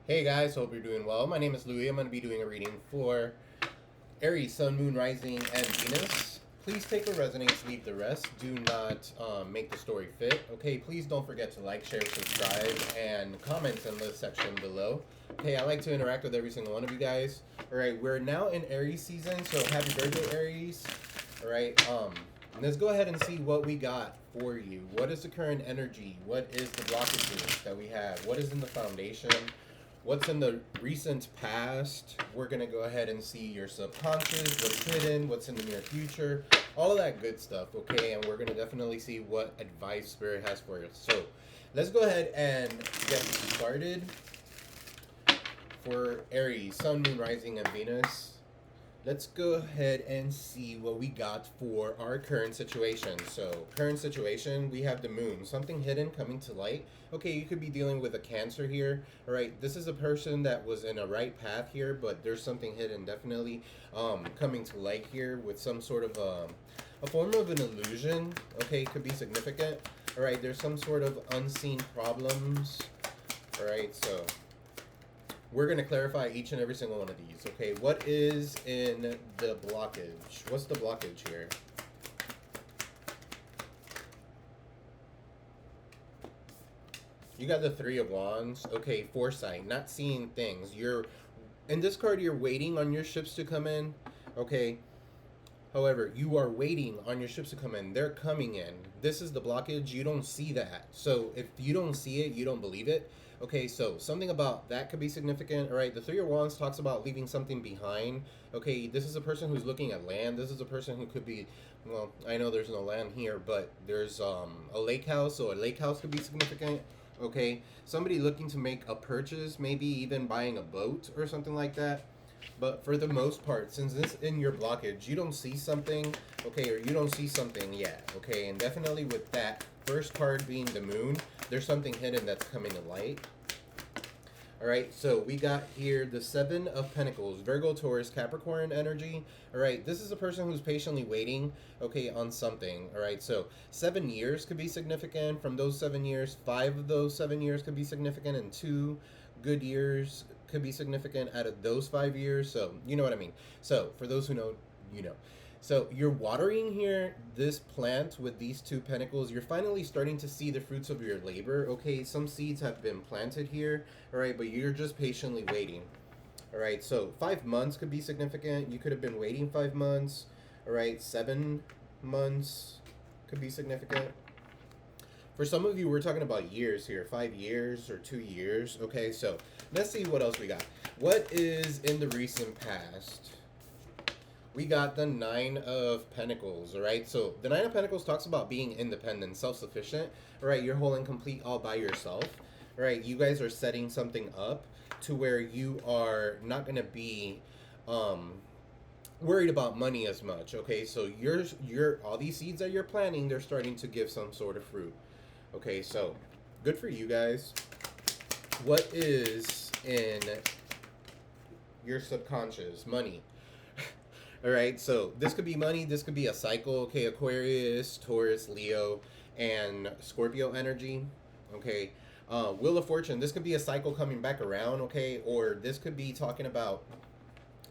Hey guys, hope you're doing well. My name is Louie. I'm going to be doing a reading for Aries, Sun, Moon, Rising, and Venus. Please take what resonates, leave the rest. Do not make the story fit. Okay, please don't forget to like, share, subscribe, and comment in the section below. Okay, I like to interact with every single one of you guys. Alright, we're now in Aries season, so happy birthday, Aries. Alright, let's go ahead and see what we got for you. What is the current energy? What is the blockages that we have? What is in the foundation? What's in the recent past? We're going to go ahead and see your subconscious, what's hidden, what's in the near future, all of that good stuff, okay? And we're going to definitely see what advice Spirit has for us. So let's go ahead and get started. For Aries, Sun, Moon, Rising, and Venus, let's go ahead and see what we got for our current situation. So, current situation, we have the moon, something hidden coming to light. Okay, you could be dealing with a Cancer here. All right, this is a person that was in a right path here, but there's something hidden definitely coming to light here with some sort of a form of an illusion. Okay, could be significant. All right, there's some sort of unseen problems. All right, so we're going to clarify each and every single one of these. Okay, what is in the blockage? What's the blockage here? You got the Three of Wands. Okay, foresight, not seeing things. You're in this card, you're waiting on your ships to come in. Okay, however, you are waiting on your ships to come in. They're coming in. This is the blockage. You don't see that. So if you don't see it, you don't believe it. Okay, so something about that could be significant. All right, the Three of Wands talks about leaving something behind. Okay, this is a person who's looking at land. This is a person who could be, well, I know there's no land here, but there's a lake house, so a lake house could be significant. Okay, somebody looking to make a purchase, maybe even buying a boat or something like that. But for the most part, since this in your blockage, you don't see something, okay, or you don't see something yet, okay, and definitely with that first card being the moon, there's something hidden that's coming to light. All right, so we got here the Seven of Pentacles, Virgo, Taurus, Capricorn energy. All right, this is a person who's patiently waiting, okay, on something. All right, so 7 years could be significant. From those 7 years, 5 of those 7 years could be significant, and 2 good years could be significant out of those 5 years. So, you know what I mean. So, for those who know, you know. So you're watering here this plant with these two pentacles. You're finally starting to see the fruits of your labor. Okay, some seeds have been planted here. All right, but you're just patiently waiting. All right, so 5 months could be significant. You could have been waiting 5 months. All right, 7 months could be significant. For some of you, we're talking about years here, 5 years or 2 years. Okay, so let's see what else we got. What is in the recent past? We got the Nine of Pentacles, all right? So the Nine of Pentacles talks about being independent, self-sufficient, all right? You're whole and complete all by yourself, all right? You guys are setting something up to where you are not going to be worried about money as much, okay? So you're all these seeds that you're planting, they're starting to give some sort of fruit, okay? So good for you guys. What is in your subconscious? Money. All right, so this could be money. This could be a cycle. Okay, Aquarius, Taurus, Leo, and Scorpio energy. Okay, Wheel of Fortune. This could be a cycle coming back around. Okay, or this could be talking about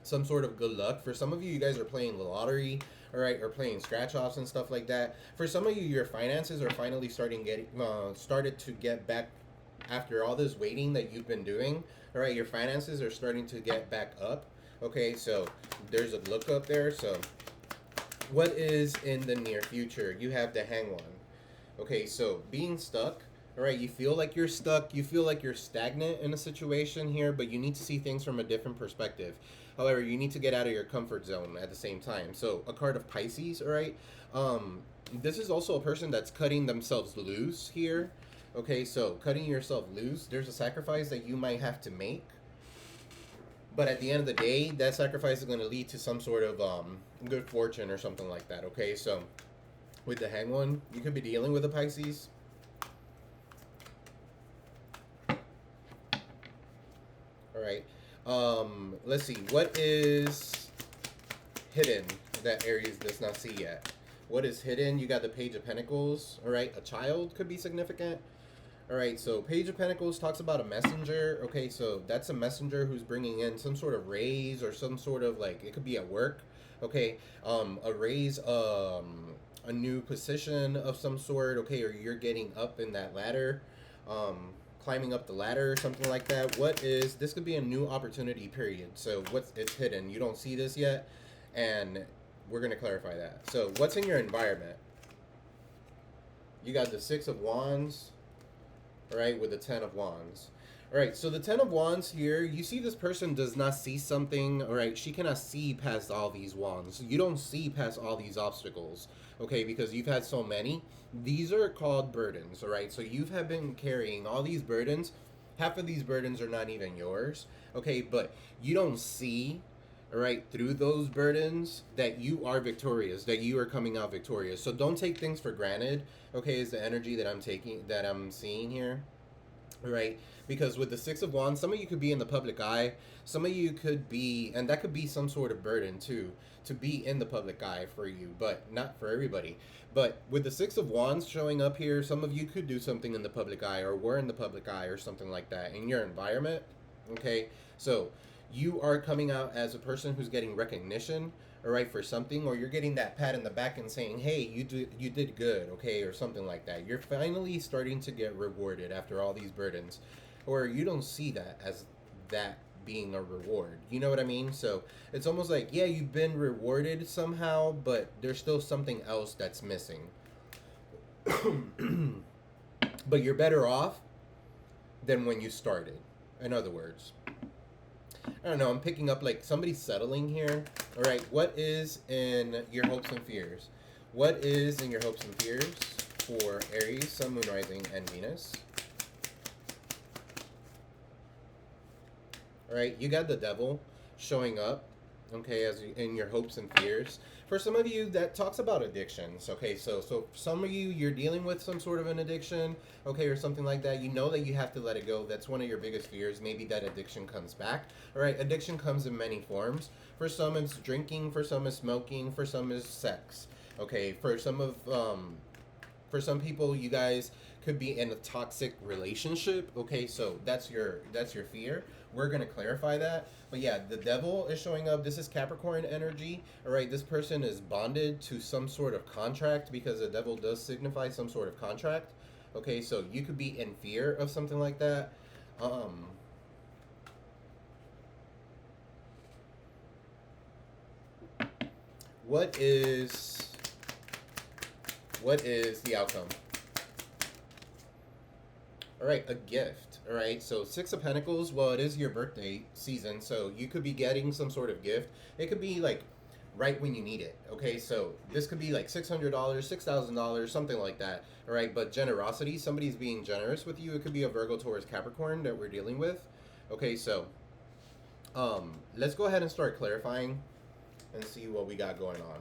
some sort of good luck. For some of you, you guys are playing the lottery. All right, or playing scratch offs and stuff like that. For some of you, your finances are finally started to get back after all this waiting that you've been doing. All right, your finances are starting to get back up. Okay, so there's a look up there. So what is in the near future? You have the Hang One. Okay, so being stuck. All right, you feel like you're stuck. You feel like you're stagnant in a situation here, but you need to see things from a different perspective. However, you need to get out of your comfort zone at the same time. So a card of Pisces, all right? This is also a person that's cutting themselves loose here. Okay, so cutting yourself loose. There's a sacrifice that you might have to make. But at the end of the day, that sacrifice is going to lead to some sort of good fortune or something like that, okay? So, with the Hang One, you could be dealing with a Pisces. Alright. Let's see. What is hidden that Aries does not see yet? What is hidden? You got the Page of Pentacles. Alright. A child could be significant. All right, so Page of Pentacles talks about a messenger. Okay, so that's a messenger who's bringing in some sort of raise or some sort of, like, it could be at work. Okay, a raise, a new position of some sort. Okay, or you're getting up in that ladder, climbing up the ladder or something like that. What is this? Could be a new opportunity period. So what's it's hidden? You don't see this yet, and we're gonna clarify that. So what's in your environment? You got the Six of Wands. All right, with the Ten of Wands. All right, so the Ten of Wands here, you see this person does not see something. All right, she cannot see past all these wands. You don't see past all these obstacles, okay, because you've had so many. These are called burdens, all right? So you have been carrying all these burdens. Half of these burdens are not even yours, okay, but you don't see, all right, through those burdens that you are victorious, that you are coming out victorious. So don't take things for granted, okay, is the energy that I'm seeing here, all right? Because with the Six of Wands, some of you could be in the public eye, some of you could be, and that could be some sort of burden too, to be in the public eye for you, but not for everybody. But with the Six of Wands showing up here, some of you could do something in the public eye, or were in the public eye, or something like that in your environment, okay? So you are coming out as a person who's getting recognition, all right, for something, or you're getting that pat in the back and saying, hey, you did good, okay, or something like that. You're finally starting to get rewarded after all these burdens, or you don't see that as that being a reward. You know what I mean? So it's almost like, yeah, you've been rewarded somehow, but there's still something else that's missing. But you're better off than when you started, in other words. I don't know, I'm picking up like somebody's settling here. All right, what is in your hopes and fears? What is in your hopes and fears for Aries, Sun, Moon, Rising, and Venus? All right, you got the Devil showing up, okay, as in your hopes and fears. For some of you, that talks about addictions, okay? So some of you, you're dealing with some sort of an addiction, okay, or something like that. You know that you have to let it go. That's one of your biggest fears. Maybe that addiction comes back. All right, addiction comes in many forms. For some, it's drinking. For some, it's smoking. For some, it's sex. Okay, for some people, you guys could be in a toxic relationship. Okay, so that's your fear. We're gonna clarify that. But yeah, the Devil is showing up. This is Capricorn energy. All right, this person is bonded to some sort of contract, because the Devil does signify some sort of contract. Okay, so you could be in fear of something like that. What is the outcome? All right, a gift. All right, so Six of Pentacles. Well, it is your birthday season, so you could be getting some sort of gift. It could be like right when you need it. Okay, so this could be like $600, $6,000, something like that. All right, but generosity, somebody's being generous with you. It could be a Virgo, Taurus, Capricorn that we're dealing with. Okay, so let's go ahead and start clarifying and see what we got going on.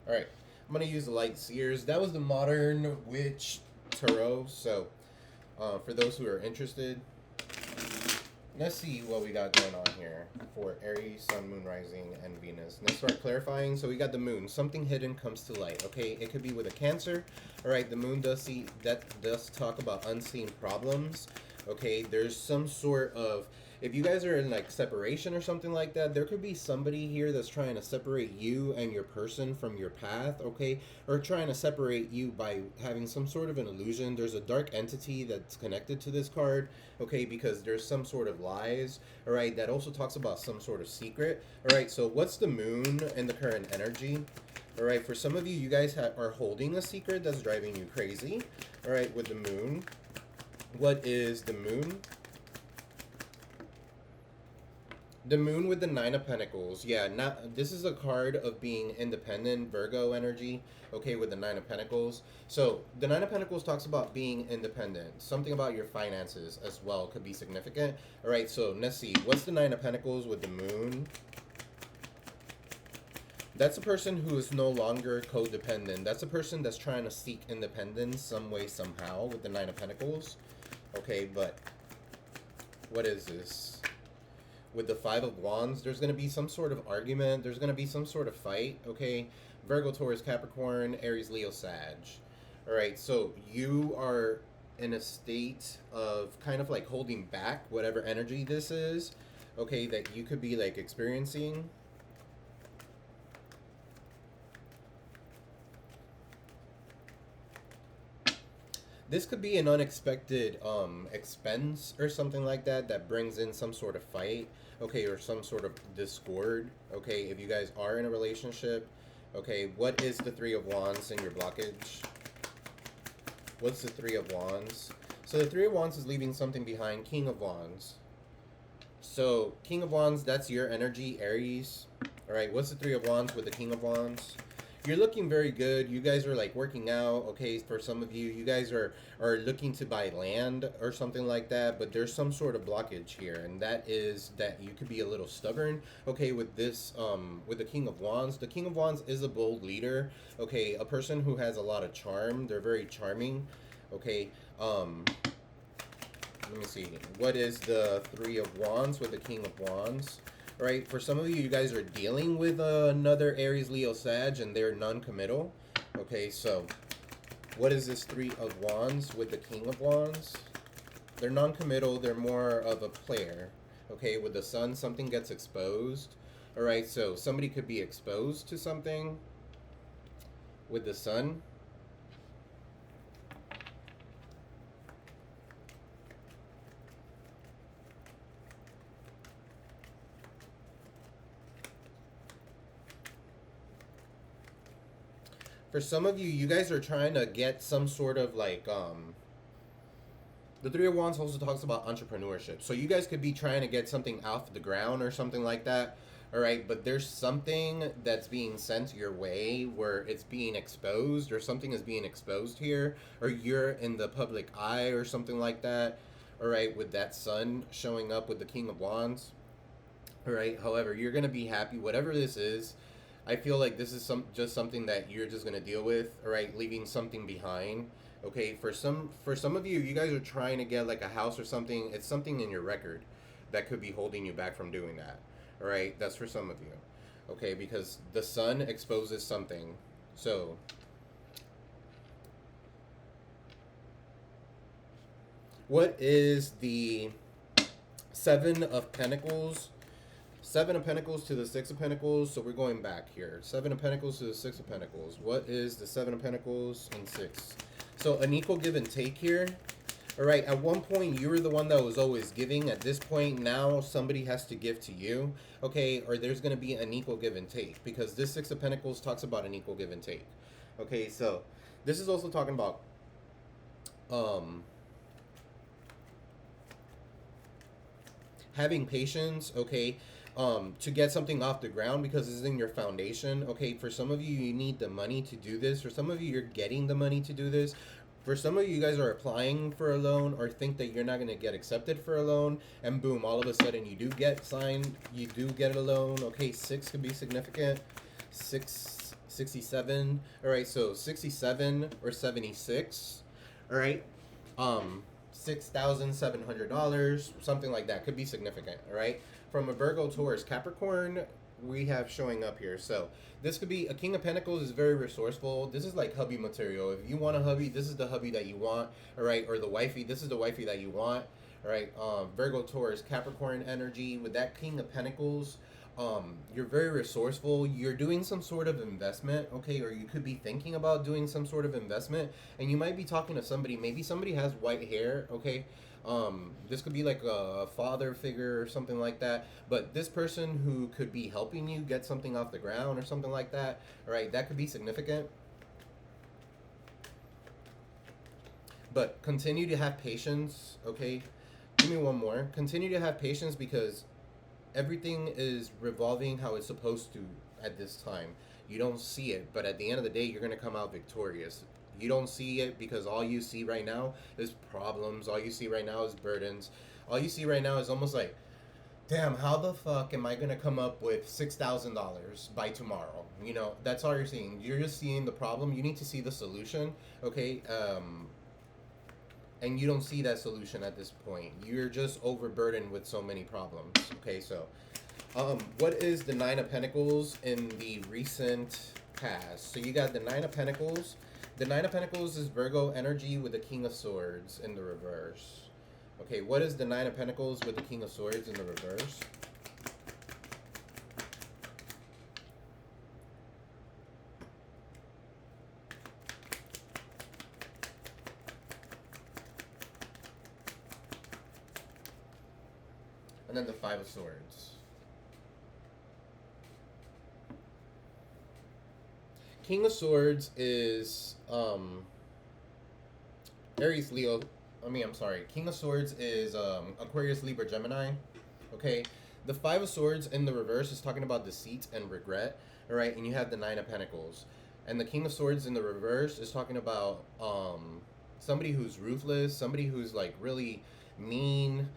All right, I'm going to use the Light Seers. That was the Modern Witch Tarot. So for those who are interested, let's see what we got going on here for Aries, Sun, Moon, Rising, and Venus. Let's start clarifying. So we got the Moon. Something hidden comes to light. Okay, it could be with a Cancer. All right, the Moon does talk about unseen problems. Okay, there's some sort of, if you guys are in like separation or something like that, there could be somebody here that's trying to separate you and your person from your path, okay? Or trying to separate you by having some sort of an illusion. There's a dark entity that's connected to this card, okay? Because there's some sort of lies, all right? That also talks about some sort of secret, all right? So what's the Moon in the current energy? All right, for some of you, you guys are holding a secret that's driving you crazy, all right, with the Moon. What is the Moon? The Moon with the Nine of Pentacles. Yeah, this is a card of being independent, Virgo energy, okay, with the Nine of Pentacles. So the Nine of Pentacles talks about being independent. Something about your finances as well could be significant. All right, so let's see. What's the Nine of Pentacles with the Moon? That's a person who is no longer codependent. That's a person that's trying to seek independence some way, somehow, with the Nine of Pentacles. Okay, but what is this? With the Five of Wands, there's going to be some sort of argument. There's going to be some sort of fight, okay? Virgo, Taurus, Capricorn, Aries, Leo, Sag. All right, so you are in a state of kind of like holding back whatever energy this is, okay, that you could be like experiencing. This could be an unexpected expense or something like that that brings in some sort of fight, okay, or some sort of discord, okay, if you guys are in a relationship. Okay, what is the Three of Wands in your blockage? What's the Three of Wands? So the Three of Wands is leaving something behind. King of Wands. So King of Wands, that's your energy, Aries. All right, what's the Three of Wands with the King of Wands? You're looking very good. You guys are like working out. Okay, for some of you, you guys are looking to buy land or something like that. But there's some sort of blockage here, and that is that you could be a little stubborn. Okay, with this with the King of Wands. The King of Wands is a bold leader. Okay, a person who has a lot of charm. They're very charming. Okay, let me see. What is the Three of Wands with the King of Wands? All right, for some of you, you guys are dealing with another Aries, Leo, Sag, and they're non-committal. Okay, so what is this Three of Wands with the King of Wands? They're non-committal. They're more of a player. Okay, with the Sun, something gets exposed. All right, so somebody could be exposed to something with the Sun. For some of you, you guys are trying to get some sort of like the Three of Wands also talks about entrepreneurship. So you guys could be trying to get something off the ground or something like that. All right, but there's something that's being sent your way where it's being exposed, or something is being exposed here, or you're in the public eye or something like that. All right, with that Sun showing up with the King of Wands. All right, however, you're going to be happy whatever this is. I feel like this is just something that you're just gonna deal with, all right, leaving something behind. Okay, for some of you, you guys are trying to get like a house or something. It's something in your record that could be holding you back from doing that. All right, that's for some of you. Okay, because the Sun exposes something. So what is the Seven of Pentacles? Seven of Pentacles to the Six of Pentacles. So we're going back here. Seven of Pentacles to the Six of Pentacles. What is the Seven of Pentacles and Six? So an equal give and take here. All right, at one point you were the one that was always giving. At this point now somebody has to give to you. Okay, or there's going to be an equal give and take, because this Six of Pentacles talks about an equal give and take. Okay, so this is also talking about having patience, okay, to get something off the ground, because it's in your foundation. Okay, for some of you, you need the money to do this. For some of you, you're getting the money to do this. For some of you, you guys are applying for a loan or think that you're not going to get accepted for a loan, and boom, all of a sudden you do get signed, you do get a loan. Okay, six could be significant. 67. All right, so 67 or 76. All right, $6,700, something like that could be significant. All right, from a Virgo, Taurus, Capricorn, we have showing up here. So this could be a King of Pentacles is very resourceful. This is like hubby material. If you want a hubby, this is the hubby that you want. All right, or the wifey, this is the wifey that you want. All right, Virgo, Taurus, Capricorn energy with that King of Pentacles. You're very resourceful. You're doing some sort of investment, okay, or you could be thinking about doing some sort of investment, and you might be talking to somebody. Maybe somebody has white hair, okay. This could be like a father figure or something like that, but this person who could be helping you get something off the ground or something like that, all right, that could be significant. But continue to have patience, okay. Give me one more. Continue to have patience, because everything is revolving how it's supposed to at this time. You don't see it, but at the end of the day, you're going to come out victorious. You don't see it because all you see right now is problems. All you see right now is burdens. All you see right now is almost like, damn, how the fuck am I going to come up with $6,000 by tomorrow? You know, that's all you're seeing. You're just seeing the problem. You need to see the solution, okay? And you don't see that solution at this point. You're just overburdened with so many problems. Okay, so what is the Nine of Pentacles in the recent past? So you got the Nine of Pentacles The Nine of Pentacles is Virgo energy with the King of Swords in the reverse. Okay, what is the Nine of Pentacles with the King of Swords in the reverse? And then the Five of Swords. King of Swords is Aries, Leo. I'm sorry. King of Swords is Aquarius, Libra, Gemini. Okay. The Five of Swords in the reverse is talking about deceit and regret. All right. And you have the Nine of Pentacles. And the King of Swords in the reverse is talking about somebody who's ruthless, somebody who's like really mean.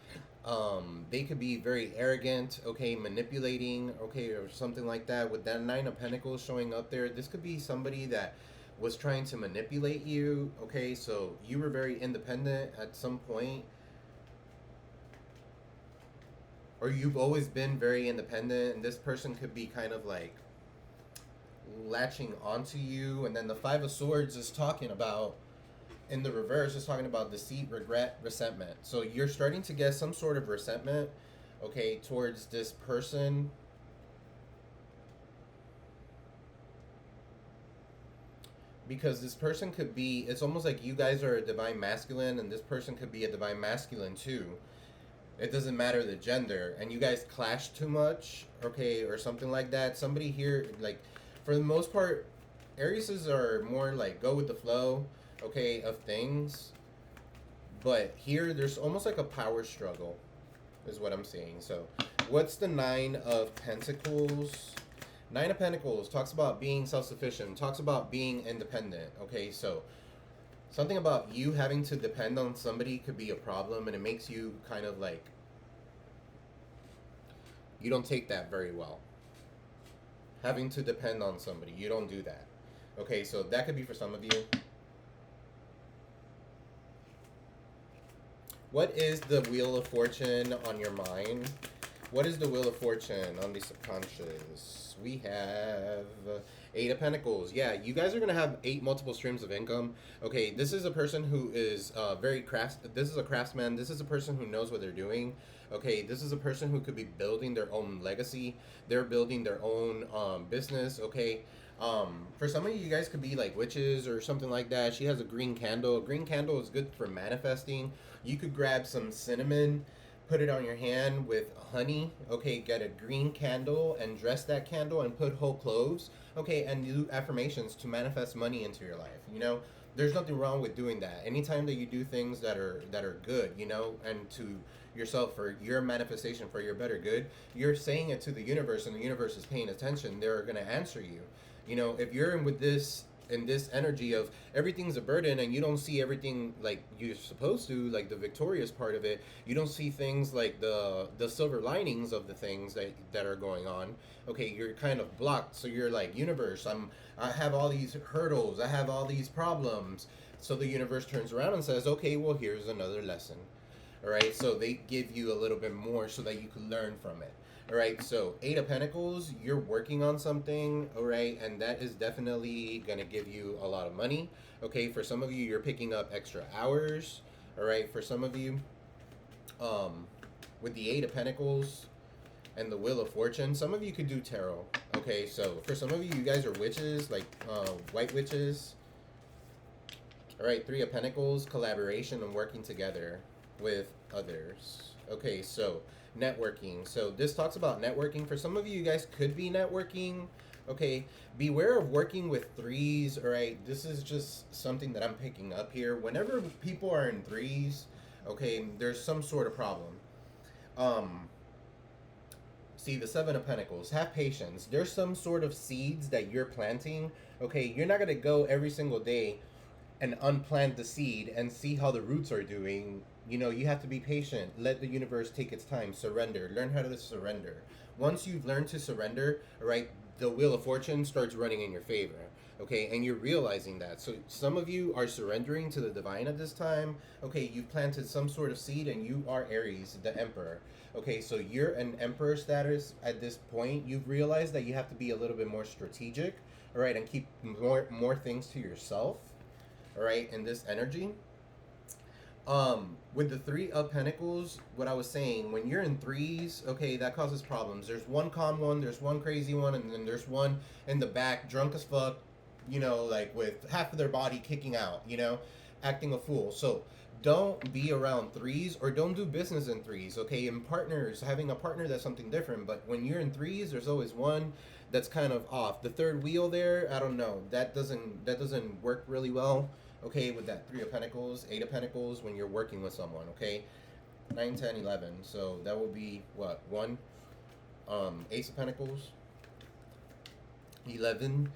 They could be very arrogant, okay, manipulating, okay, or something like that. With that Nine of Pentacles showing up there, this could be somebody that was trying to manipulate you, okay? So you were very independent at some point, or you've always been very independent, and this person could be kind of like latching onto you. And then the Five of Swords is talking about, in the reverse, is talking about deceit, regret, resentment. So you're starting to get some sort of resentment, okay, towards this person. Because this person could be, it's almost like you guys are a divine masculine, and this person could be a divine masculine too. It doesn't matter the gender, and you guys clash too much, okay, or something like that. Somebody here, like, for the most part, Arieses are more like go with the flow, okay, of things. But here, there's almost like a power struggle, is what I'm seeing. So, what's the Nine of Pentacles? Nine of Pentacles talks about being self-sufficient, talks about being independent, okay? So, something about you having to depend on somebody could be a problem, and it makes you kind of like, you don't take that very well. Having to depend on somebody, you don't do that. Okay, so that could be for some of you. What is the Wheel of Fortune on your mind? What is the Wheel of Fortune on the subconscious? We have Eight of Pentacles. Yeah, you guys are going to have 8 multiple streams of income. Okay, this is a person who is this is a craftsman. This is a person who knows what they're doing. Okay, this is a person who could be building their own legacy. They're building their own business, okay? For some of you guys could be like witches or something like that. She has a green candle. A green candle is good for manifesting. You could grab some cinnamon, put it on your hand with honey, okay, get a green candle and dress that candle and put whole cloves, okay, and do affirmations to manifest money into your life. You know, there's nothing wrong with doing that. Anytime that you do things that are good, you know, and to yourself, for your manifestation, for your better good, you're saying it to the universe, and the universe is paying attention. They're going to answer you. You know, if you're in this energy of everything's a burden and you don't see everything like you're supposed to, like the victorious part of it, you don't see things like the silver linings of the things that are going on, okay, you're kind of blocked. So you're like, universe, I have all these hurdles, I have all these problems. So the universe turns around and says, okay, well, here's another lesson. All right, so they give you a little bit more so that you can learn from it. All right, so Eight of Pentacles, you're working on something, all right, and that is definitely going to give you a lot of money. Okay, for some of you, you're picking up extra hours, all right, for some of you, with the Eight of Pentacles and the Wheel of Fortune, some of you could do tarot. Okay, so for some of you, you guys are witches, like white witches. All right, Three of Pentacles, collaboration and working together with others. Okay, so networking. So this talks about networking. For some of you, you guys could be networking. Okay, beware of working with threes. All right, this is just something that I'm picking up here. Whenever people are in threes, okay, there's some sort of problem. See, the Seven of Pentacles, have patience. There's some sort of seeds that you're planting. Okay, you're not going to go every single day and unplant the seed and see how the roots are doing. You know, you have to be patient. Let the universe take its time. Surrender. Learn how to surrender. Once you've learned to surrender, right, the Wheel of Fortune starts running in your favor. Okay, and you're realizing that. So some of you are surrendering to the divine at this time. Okay, you've planted some sort of seed, and you are Aries, the Emperor. Okay, so you're an Emperor status at this point. You've realized that you have to be a little bit more strategic, all right, and keep more things to yourself. all right, in this energy. With the three of pentacles, what I was saying, when you're in threes, okay, that causes problems. There's one calm one, there's one crazy one, and then there's one in the back, drunk as fuck, you know, like with half of their body kicking out, you know, acting a fool. So don't be around threes, or don't do business in threes, okay? In partners, having a partner, that's something different. But when you're in threes, there's always one that's kind of off. The third wheel there, I don't know. That doesn't work really well, okay, with that three of pentacles, eight of pentacles, when you're working with someone, okay? 9, 10, 11. So that will be what? One, ace of pentacles, 11.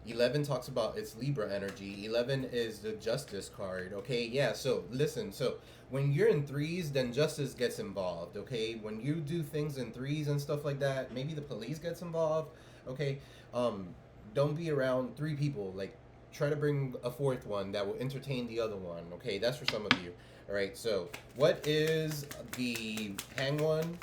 11 talks about its Libra energy. 11 is the justice card, okay? Yeah, so listen, so when you're in threes, then justice gets involved, okay? When you do things in threes and stuff like that, maybe the police gets involved, okay? Don't be around three people. Like, try to bring a fourth one that will entertain the other one, okay? That's for some of you. All right, so what is the hang one?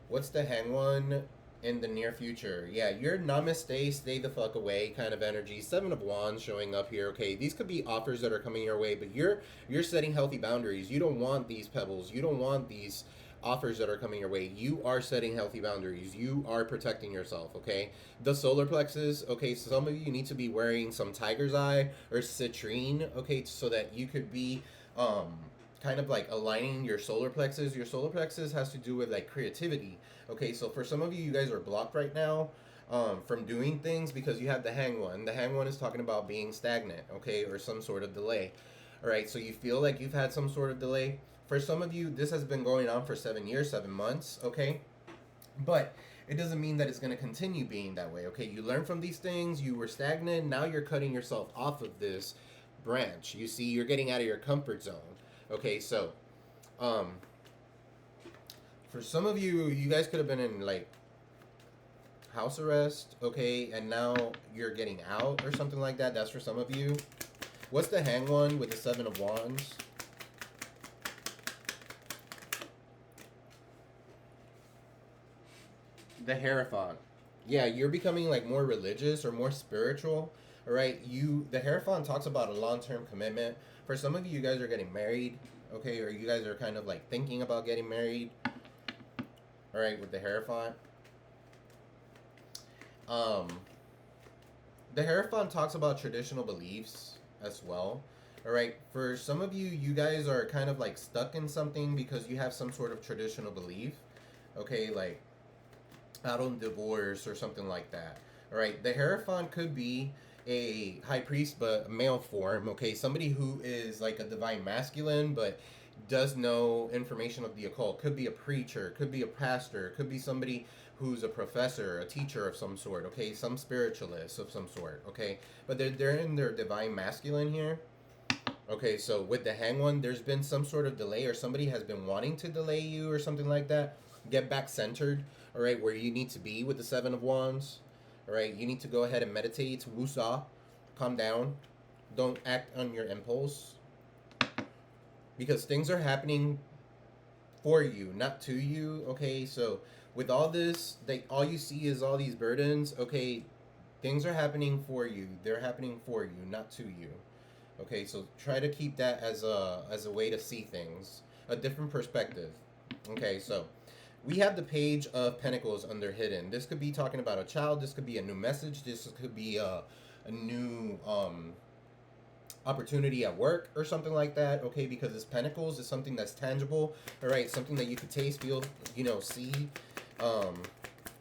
What's the hang one in the near future? Yeah, you're namaste, stay the fuck away kind of energy. Seven of Wands showing up here. Okay, these could be offers that are coming your way, but you're setting healthy boundaries. You don't want these pebbles. You don't want these offers that are coming your way. You are setting healthy boundaries. You are protecting yourself, okay? The solar plexus, okay, so some of you need to be wearing some tiger's eye or citrine, okay, so that you could be kind of like aligning your solar plexus. Your solar plexus has to do with like creativity. Okay, so for some of you, you guys are blocked right now from doing things because you have the hang one. The hang one is talking about being stagnant, okay, or some sort of delay. All right, so you feel like you've had some sort of delay. For some of you, this has been going on for 7 years, 7 months, okay? But it doesn't mean that it's going to continue being that way, okay? You learn from these things, you were stagnant, now you're cutting yourself off of this branch. You see, you're getting out of your comfort zone. Okay, so for some of you, you guys could have been in like house arrest, okay, and now you're getting out or something like that. That's for some of you. What's the hang one with the Seven of Wands? The Hierophant. Yeah, you're becoming like more religious or more spiritual. All right, the Hierophant talks about a long-term commitment. For some of you, you guys are getting married, okay, or you guys are kind of like thinking about getting married. All right, with the Hierophant. Um, the Hierophant talks about traditional beliefs as well. All right, for some of you, you guys are kind of like stuck in something because you have some sort of traditional belief. Okay, like out on divorce or something like that. All right, the Hierophant could be a high priest, but male form. Okay, somebody who is like a divine masculine, but does know information of the occult. Could be a preacher, could be a pastor, could be somebody who's a professor, a teacher of some sort. Okay, some spiritualist of some sort. Okay, but they're in their divine masculine here. Okay, so with the hang one, there's been some sort of delay, or somebody has been wanting to delay you or something like that. Get back centered, all right, where you need to be with the Seven of Wands. All right, you need to go ahead and meditate, woosah, calm down. Don't act on your impulse because things are happening for you, not to you, okay? So with all this, all you see is all these burdens, okay? Things are happening for you. They're happening for you, not to you. Okay, so try to keep that as a way to see things, a different perspective. Okay, so we have the Page of Pentacles under hidden. This could be talking about a child. This could be a new message. This could be a new opportunity at work or something like that. Okay, because it's Pentacles is something that's tangible. All right, something that you could taste, feel, see.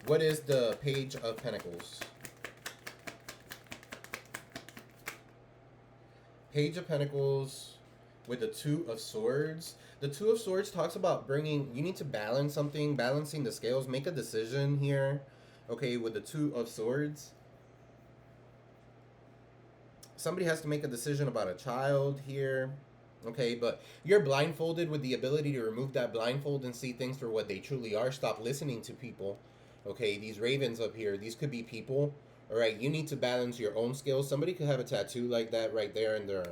What is the Page of Pentacles? Page of Pentacles with the Two of Swords. The Two of Swords talks about you need to balance something, balancing the scales, make a decision here. Okay, with the Two of Swords. Somebody has to make a decision about a child here. Okay, but you're blindfolded with the ability to remove that blindfold and see things for what they truly are. Stop listening to people. Okay, these ravens up here, these could be people. All right, you need to balance your own skills. Somebody could have a tattoo like that right there in their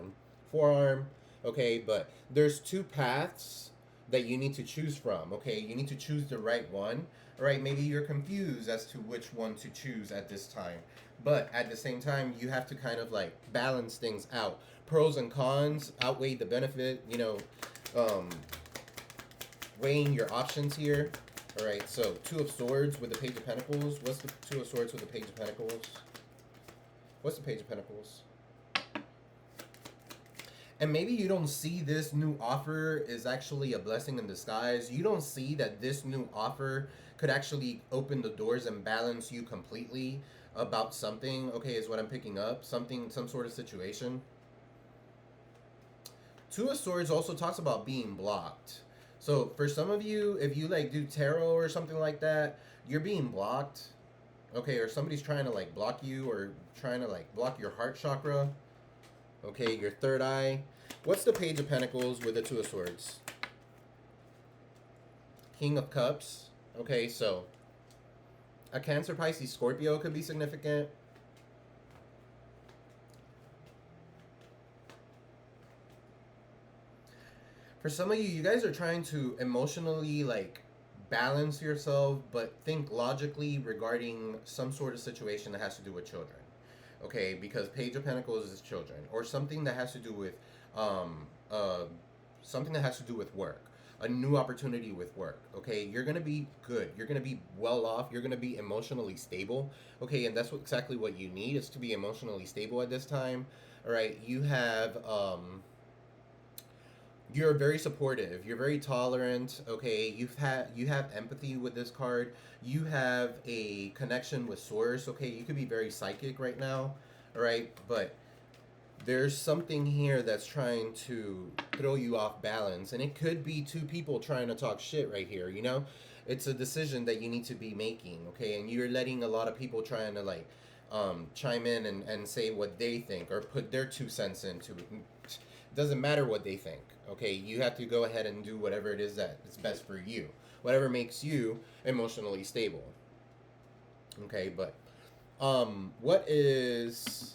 forearm. Okay, but there's two paths that you need to choose from. Okay, you need to choose the right one. All right, maybe you're confused as to which one to choose at this time. but at the same time, you have to kind of like balance things out. Pros and cons outweigh the benefit, um, weighing your options here. All right, so Two of Swords with the Page of Pentacles. What's the Two of Swords with the Page of Pentacles? What's the Page of Pentacles? And maybe you don't see this new offer is actually a blessing in disguise. You don't see that this new offer could actually open the doors and balance you completely about something. Okay, is what I'm picking up. Something, some sort of situation. Two of Swords also talks about being blocked. So for some of you, if you like do tarot or something like that, you're being blocked. Okay, or somebody's trying to like block you or trying to like block your heart chakra. Okay, your third eye. What's the Page of Pentacles with the Two of Swords? King of Cups. Okay, so a Cancer, Pisces, Scorpio could be significant. For some of you, you guys are trying to emotionally like balance yourself, but think logically regarding some sort of situation that has to do with children. Okay, because Page of Pentacles is children, or something that has to do with um, uh, something that has to do with work, a new opportunity with work. Okay, you're gonna be good. You're gonna be well off. You're gonna be emotionally stable. Okay, and that's exactly what you need, is to be emotionally stable at this time. All right, you have you're very supportive, you're very tolerant. Okay, you have empathy with this card. You have a connection with source. Okay, you could be very psychic right now. All right, but there's something here that's trying to throw you off balance, and it could be two people trying to talk shit right here. It's a decision that you need to be making. Okay, and you're letting a lot of people trying to like chime in and say what they think or put their 2 cents into it. It doesn't matter what they think. Okay, you have to go ahead and do whatever it is that is best for you, whatever makes you emotionally stable. Okay, but what is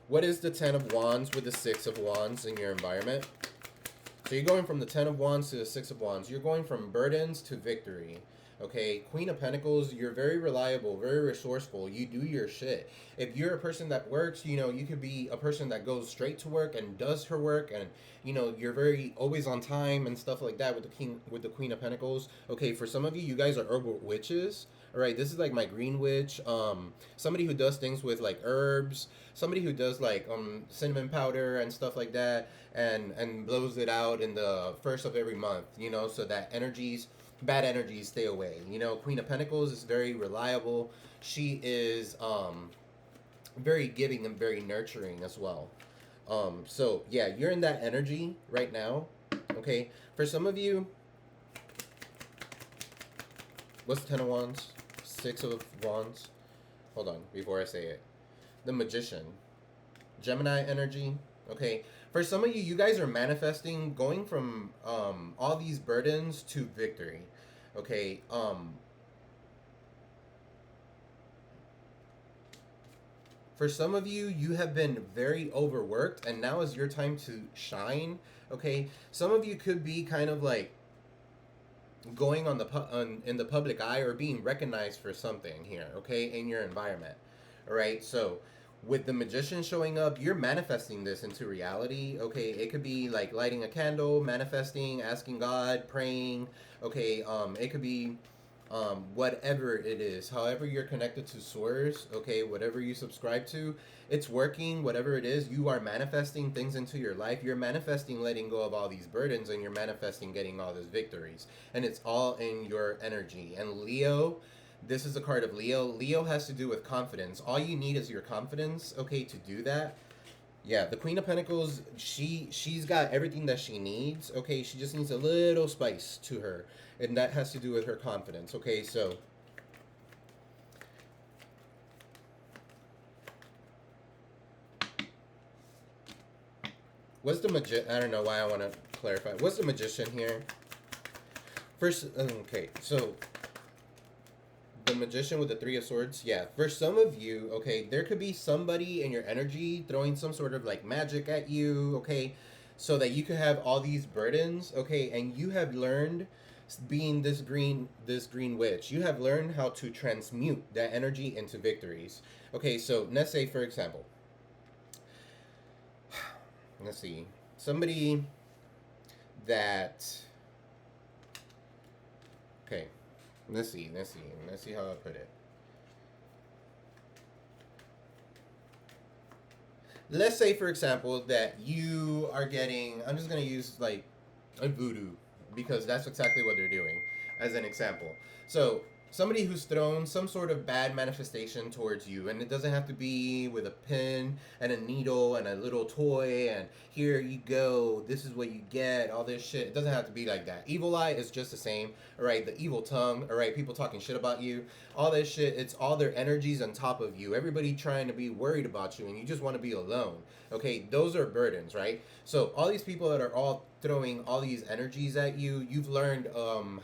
the Ten of Wands with the Six of Wands in your environment? So you're going from the Ten of Wands to the Six of Wands. You're going from burdens to victory. Okay, Queen of Pentacles, you're very reliable, very resourceful. You do your shit. If you're a person that works, you could be a person that goes straight to work and does her work, and you're very always on time and stuff like that with the Queen of Pentacles. Okay, for some of you, you guys are herbal witches. All right, this is like my green witch. Somebody who does things with like herbs, somebody who does like cinnamon powder and stuff like that, and blows it out in the first of every month. So that bad energies stay away. Queen of Pentacles is very reliable. She is very giving and very nurturing as well. So yeah, you're in that energy right now. Okay, for some of you, what's the Ten of Wands? Six of Wands. Hold on, before I say it. The Magician. Gemini energy. Okay, for some of you, you guys are manifesting, going from all these burdens to victory. Okay, for some of you, you have been very overworked, and now is your time to shine. Okay, some of you could be kind of like going in the public eye or being recognized for something here. Okay, in your environment. All right, so with the Magician showing up, you're manifesting this into reality. Okay, it could be like lighting a candle, manifesting, asking God, praying. Okay, it could be whatever it is, however you're connected to source. Okay, whatever you subscribe to, it's working. Whatever it is, you are manifesting things into your life. You're manifesting letting go of all these burdens, and you're manifesting getting all these victories, and it's all in your energy. And Leo, this is a card of Leo. Leo has to do with confidence. All you need is your confidence, okay, to do that. Yeah, the Queen of Pentacles, she's got everything that she needs, okay? She just needs a little spice to her, and that has to do with her confidence, okay? So what's the I don't know why I want to clarify. What's the Magician here? First, okay, so the Magician with the Three of Swords. Yeah, for some of you, okay, there could be somebody in your energy throwing some sort of like magic at you, okay, so that you could have all these burdens, okay, and you have learned being this green witch, you have learned how to transmute that energy into victories. Okay, so let's say for example, let's see, somebody that, okay, let's see how I put it. Let's say for example that you are getting, I'm just going to use like a voodoo, because that's exactly what they're doing as an example. So somebody who's thrown some sort of bad manifestation towards you, and it doesn't have to be with a pen and a needle and a little toy and here you go, this is what you get, all this shit. It doesn't have to be like that. Evil eye is just the same. All right, the evil tongue, all right, people talking shit about you, all this shit, it's all their energies on top of you, everybody trying to be worried about you, and you just want to be alone. Okay, those are burdens, right? So all these people that are all throwing all these energies at you, you've learned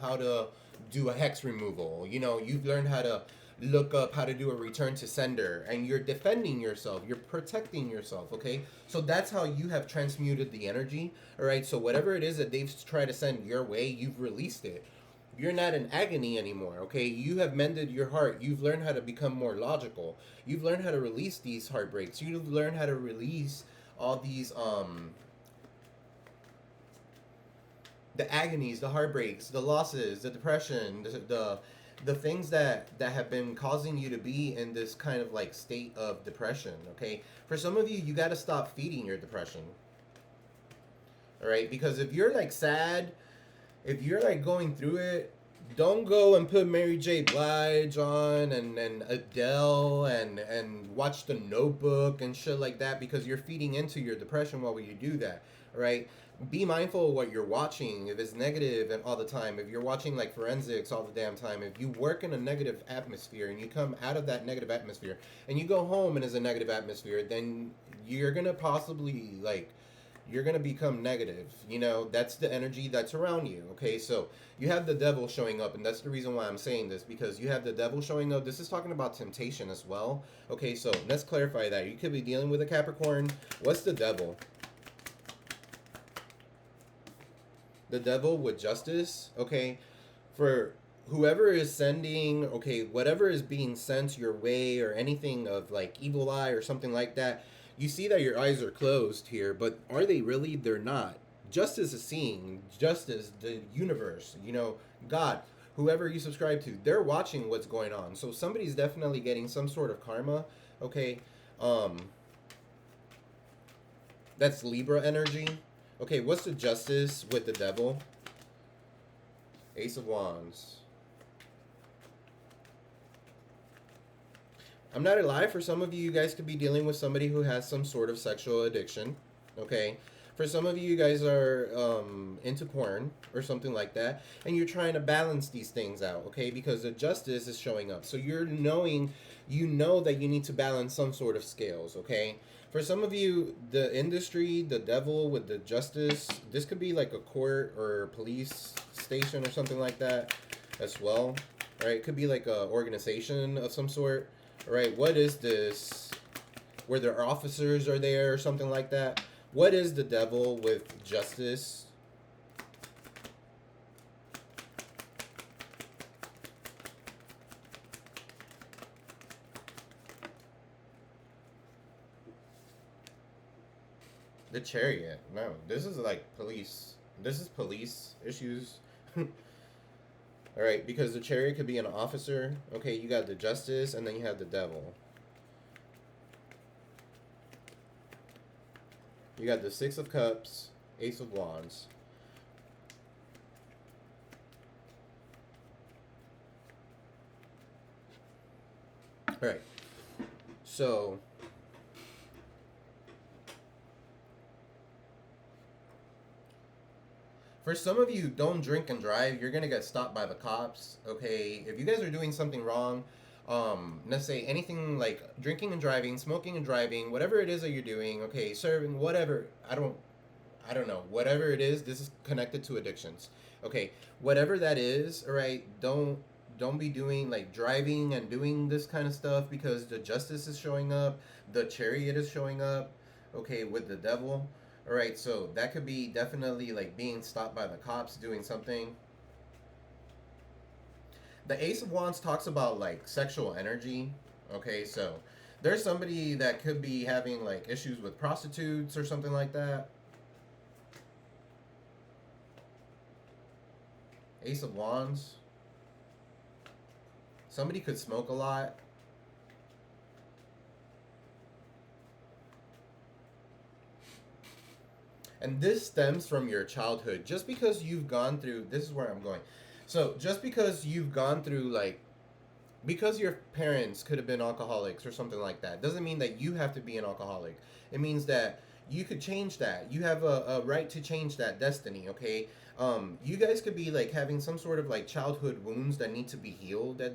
how to do a hex removal. You've learned how to look up how to do a return to sender, and you're defending yourself, you're protecting yourself. Okay, so that's how you have transmuted the energy. All right, so whatever it is that they've tried to send your way, you've released it. You're not in agony anymore. Okay, you have mended your heart, you've learned how to become more logical, you've learned how to release these heartbreaks, you've learned how to release all these the agonies, the heartbreaks, the losses, the depression, the things that have been causing you to be in this kind of like state of depression. Okay, for some of you, you got to stop feeding your depression. All right, because if you're like sad, if you're like going through it, don't go and put Mary J. Blige on and Adele and watch The Notebook and shit like that, because you're feeding into your depression while you do that. All right, be mindful of what you're watching. If it's negative and all the time, if you're watching like forensics all the damn time, if you work in a negative atmosphere and you come out of that negative atmosphere and you go home and it's a negative atmosphere, then you're gonna possibly like you're gonna become negative. That's the energy that's around you. Okay, so you have the devil showing up, and that's the reason why I'm saying this, because you have the devil showing up. This is talking about temptation as well. Okay, so let's clarify that. You could be dealing with a Capricorn. What's the devil? The devil with justice. Okay, for whoever is sending, okay, whatever is being sent your way, or anything of like evil eye or something like that, you see that your eyes are closed here, but are they really? They're not. Justice is seeing. Justice, the universe, God, whoever you subscribe to, they're watching what's going on. So somebody's definitely getting some sort of karma. Okay, um, that's Libra energy. Okay, what's the justice with the devil? Ace of Wands. I'm not alive. For some of you, you guys could be dealing with somebody who has some sort of sexual addiction. Okay, for some of you, you guys are into porn or something like that, and you're trying to balance these things out. Okay, because the justice is showing up, so you know that you need to balance some sort of scales. Okay, for some of you, the industry, the devil with the justice, this could be like a court or police station or something like that as well. All right, it could be like a organization of some sort. All right, what is this? Where their officers are there or something like that. What is the devil with justice? The Chariot. No, this is like police. This is police issues. All right, because the Chariot could be an officer. Okay, you got the justice, and then you have the devil. You got the Six of Cups, Ace of Wands. All right, so for some of you, don't drink and drive. You're gonna get stopped by the cops. Okay, if you guys are doing something wrong, let's say anything like drinking and driving, smoking and driving, whatever it is that you're doing. Okay, serving, whatever. I don't know. Whatever it is, this is connected to addictions. Okay, whatever that is. All right, don't be doing like driving and doing this kind of stuff, because the justice is showing up, the Chariot is showing up. Okay, with the devil. All right, so that could be definitely like being stopped by the cops doing something. The Ace of Wands talks about like sexual energy. Okay, so there's somebody that could be having like issues with prostitutes or something like that. Ace of Wands. Somebody could smoke a lot. And this stems from your childhood. Just because you've gone through, this is where I'm going. So, just because you've gone through, like, because your parents could have been alcoholics or something like that, doesn't mean that you have to be an alcoholic. It means that you could change that. You have a right to change that destiny, okay? You guys could be, like, having some sort of, like, childhood wounds that need to be healed at